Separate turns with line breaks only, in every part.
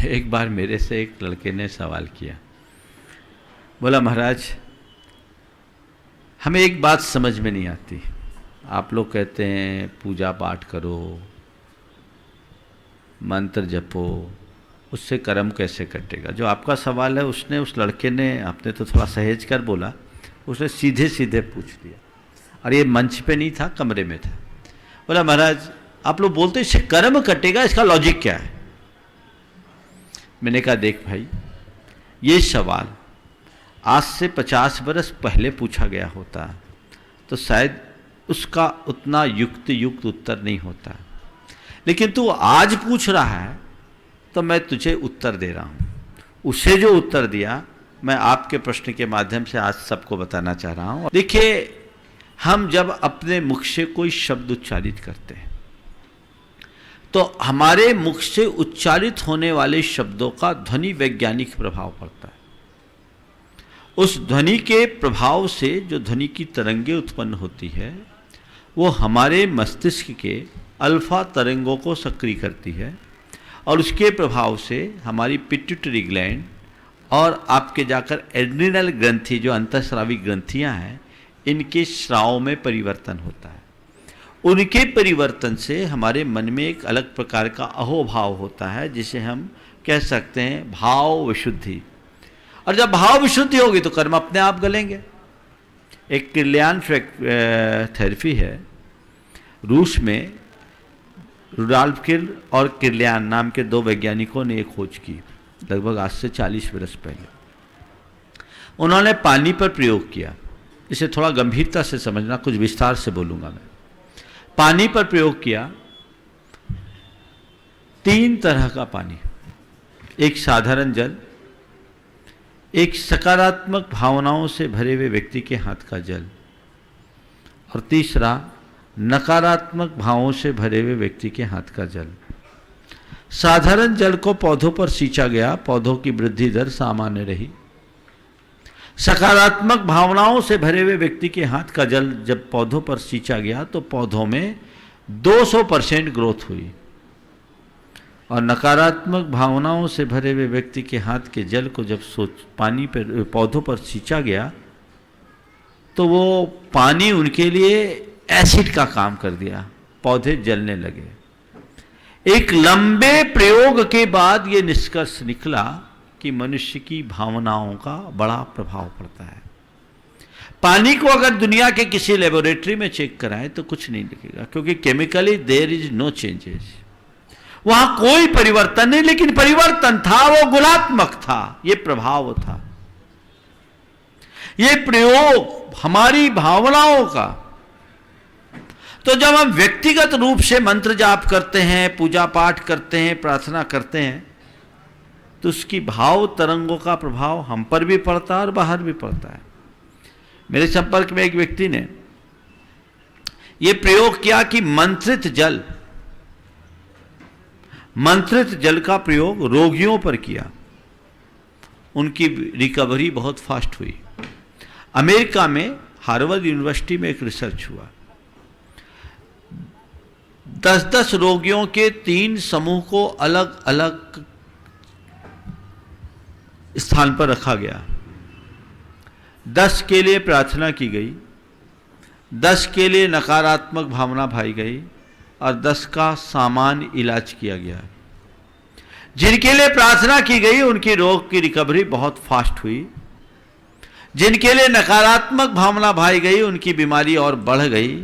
एक बार मेरे से एक लड़के ने सवाल किया, बोला महाराज हमें एक बात समझ में नहीं आती, आप लोग कहते हैं पूजा पाठ करो, मंत्र जपो, उससे कर्म कैसे कटेगा। जो आपका सवाल है उसने, उस लड़के ने, आपने तो थोड़ा सहेज कर बोला, उसने सीधे सीधे पूछ लिया, और ये मंच पे नहीं था, कमरे में था। बोला महाराज आप लोग बोलते इससे कर्म कटेगा, इसका लॉजिक क्या है। मैंने कहा देख भाई, ये सवाल आज से 50 बरस पहले पूछा गया होता तो शायद उसका उतना युक्त उत्तर नहीं होता, लेकिन तू आज पूछ रहा है तो मैं तुझे उत्तर दे रहा हूँ। उसे जो उत्तर दिया मैं आपके प्रश्न के माध्यम से आज सबको बताना चाह रहा हूँ। देखिए, हम जब अपने मुख से कोई शब्द उच्चारित करते हैं तो हमारे मुख से उच्चारित होने वाले शब्दों का ध्वनि वैज्ञानिक प्रभाव पड़ता है। उस ध्वनि के प्रभाव से जो ध्वनि की तरंगें उत्पन्न होती है वो हमारे मस्तिष्क के अल्फा तरंगों को सक्रिय करती है, और उसके प्रभाव से हमारी पिट्यूटरी ग्लैंड और आपके जाकर एड्रिनल ग्रंथि, जो अंतःस्रावी ग्रंथियां हैं, इनके स्राव में परिवर्तन होता है। उनके परिवर्तन से हमारे मन में एक अलग प्रकार का अहोभाव होता है, जिसे हम कह सकते हैं भाव विशुद्धि। और जब भाव विशुद्धि होगी तो कर्म अपने आप गलेंगे। एक किर्लियन थेरेपी है, रूस में रुडॉल्फ किर्ल और किर्लियन नाम के दो वैज्ञानिकों ने एक खोज की, लगभग आज से 40 वर्ष पहले। उन्होंने पानी पर प्रयोग किया। इसे थोड़ा गंभीरता से समझना, कुछ विस्तार से बोलूंगा मैं। पानी पर प्रयोग किया, 3 तरह का पानी, एक साधारण जल, एक सकारात्मक भावनाओं से भरे हुए व्यक्ति के हाथ का जल, और तीसरा नकारात्मक भावों से भरे हुए व्यक्ति के हाथ का जल। साधारण जल को पौधों पर सींचा गया, पौधों की वृद्धि दर सामान्य रही। सकारात्मक भावनाओं से भरे हुए व्यक्ति के हाथ का जल जब पौधों पर सींचा गया तो पौधों में 200% ग्रोथ हुई, और नकारात्मक भावनाओं से भरे हुए व्यक्ति के हाथ के जल को जब पानी पर पौधों पर सींचा गया तो वो पानी उनके लिए एसिड का काम कर दिया, पौधे जलने लगे। एक लंबे प्रयोग के बाद ये निष्कर्ष निकला कि मनुष्य की भावनाओं का बड़ा प्रभाव पड़ता है। पानी को अगर दुनिया के किसी लेबोरेटरी में चेक कराएं तो कुछ नहीं दिखेगा, क्योंकि chemically there is no changes, वहां कोई परिवर्तन नहीं। लेकिन परिवर्तन था, वो गुणात्मक था, ये प्रभाव था, ये प्रयोग हमारी भावनाओं का। तो जब हम व्यक्तिगत रूप से मंत्र जाप करते हैं, पूजा पाठ करते हैं, प्रार्थना करते हैं, तो उसकी भाव तरंगों का प्रभाव हम पर भी पड़ता है और बाहर भी पड़ता है। मेरे संपर्क में एक व्यक्ति ने यह प्रयोग किया कि मंत्रित जल का प्रयोग रोगियों पर किया, उनकी रिकवरी बहुत फास्ट हुई। अमेरिका में हार्वर्ड यूनिवर्सिटी में एक रिसर्च हुआ, 10-10 रोगियों के 3 समूह को अलग अलग स्थान पर रखा गया। 10 के लिए प्रार्थना की गई, 10 के लिए नकारात्मक भावना भाई गई, और 10 का सामान्य इलाज किया गया। जिनके लिए प्रार्थना की गई उनकी रोग की रिकवरी बहुत फास्ट हुई, जिनके लिए नकारात्मक भावना भाई गई उनकी बीमारी और बढ़ गई,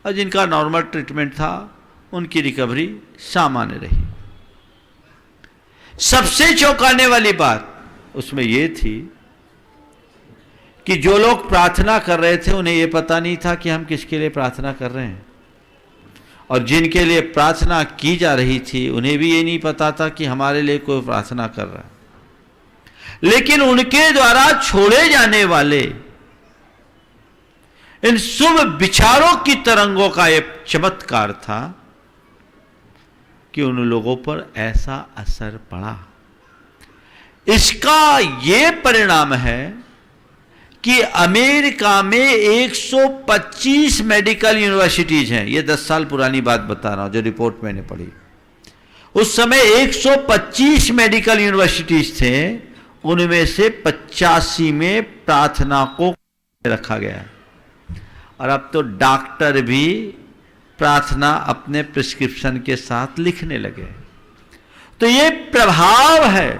और जिनका नॉर्मल ट्रीटमेंट था उनकी रिकवरी सामान्य रही। सबसे चौंकाने वाली बात उसमें यह थी कि जो लोग प्रार्थना कर रहे थे उन्हें यह पता नहीं था कि हम किसके लिए प्रार्थना कर रहे हैं, और जिनके लिए प्रार्थना की जा रही थी उन्हें भी ये नहीं पता था कि हमारे लिए कोई प्रार्थना कर रहा है। लेकिन उनके द्वारा छोड़े जाने वाले इन शुभ विचारों की तरंगों का एक चमत्कार था कि उन लोगों पर ऐसा असर पड़ा। इसका यह परिणाम है कि अमेरिका में 125 मेडिकल यूनिवर्सिटीज हैं। ये 10 साल पुरानी बात बता रहा हूं, जो रिपोर्ट मैंने पढ़ी। उस समय 125 मेडिकल यूनिवर्सिटीज थे, उनमें से 85 में प्रार्थना को रखा गया है। और अब तो डॉक्टर भी प्रार्थना अपने प्रिस्क्रिप्शन के साथ लिखने लगे। तो ये प्रभाव है,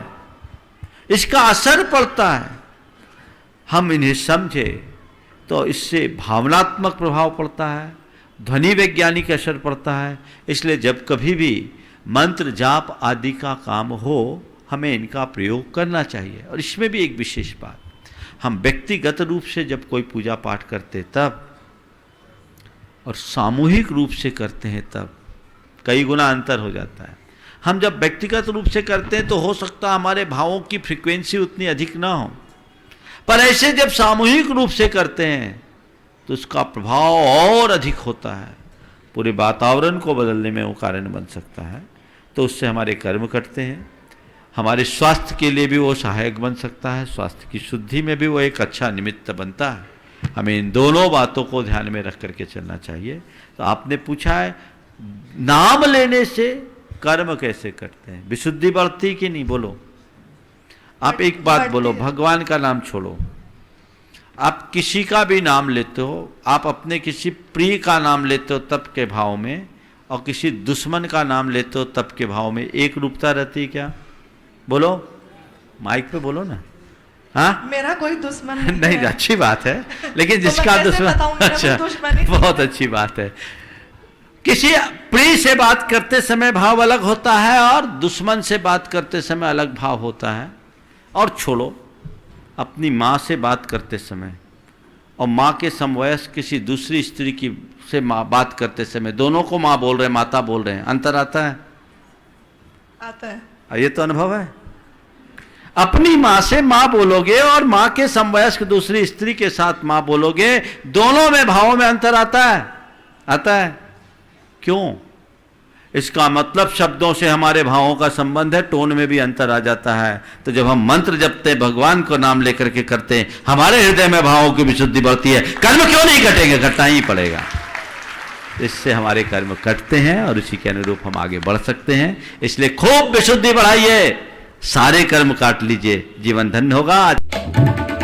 इसका असर पड़ता है। हम इन्हें समझे तो इससे भावनात्मक प्रभाव पड़ता है, ध्वनि वैज्ञानिक असर पड़ता है। इसलिए जब कभी भी मंत्र जाप आदि का काम हो, हमें इनका प्रयोग करना चाहिए। और इसमें भी एक विशेष बात, हम व्यक्तिगत रूप से जब कोई पूजा पाठ करते तब और सामूहिक रूप से करते हैं तब कई गुना अंतर हो जाता है। हम जब व्यक्तिगत रूप से करते हैं तो हो सकता है हमारे भावों की फ्रीक्वेंसी उतनी अधिक ना हो, पर ऐसे जब सामूहिक रूप से करते हैं तो उसका प्रभाव और अधिक होता है, पूरे वातावरण को बदलने में वो कारण बन सकता है। तो उससे हमारे कर्म कटते हैं, हमारे स्वास्थ्य के लिए भी वो सहायक बन सकता है, स्वास्थ्य की शुद्धि में भी वो एक अच्छा निमित्त बनता है। हमें इन दोनों बातों को ध्यान में रख करके चलना चाहिए। तो आपने पूछा है नाम लेने से कर्म कैसे करते हैं, विशुद्धि बढ़ती कि नहीं? बोलो, आप एक बात बोलो, भगवान का नाम छोड़ो, आप किसी का भी नाम लेते हो, आप अपने किसी प्रिय का नाम लेते हो तब के भाव में, और किसी दुश्मन का नाम लेते हो तब के भाव में एक रूपता रहती है क्या? बोलो, माइक पे बोलो ना। हाँ,
मेरा कोई दुश्मन
नहीं, अच्छी बात है, लेकिन जिसका दुश्मन, अच्छा, बहुत अच्छी बात है। किसी प्रिय से बात करते समय भाव अलग होता है और दुश्मन से बात करते समय अलग भाव होता है। और छोड़ो, अपनी माँ से बात करते समय और माँ के समवयस्क किसी दूसरी स्त्री की से माँ बात करते समय, दोनों को माँ बोल रहे हैं, माता बोल रहे हैं, अंतर आता है?
आता है।
ये तो अनुभव है। अपनी माँ से माँ बोलोगे और माँ के समवयस्क दूसरी स्त्री के साथ माँ बोलोगे, दोनों में भावों में अंतर आता है? आता है। क्यों? इसका मतलब शब्दों से हमारे भावों का संबंध है, टोन में भी अंतर आ जाता है। तो जब हम मंत्र जपते, भगवान को नाम लेकर के करते हैं, हमारे हृदय में भावों की विशुद्धि बढ़ती है। कर्म क्यों नहीं कटेंगे? कटना ही पड़ेगा। इससे हमारे कर्म कटते हैं और उसी के अनुरूप हम आगे बढ़ सकते हैं। इसलिए खूब विशुद्धि बढ़ाइए, सारे कर्म काट लीजिए, जीवन धन्य होगा।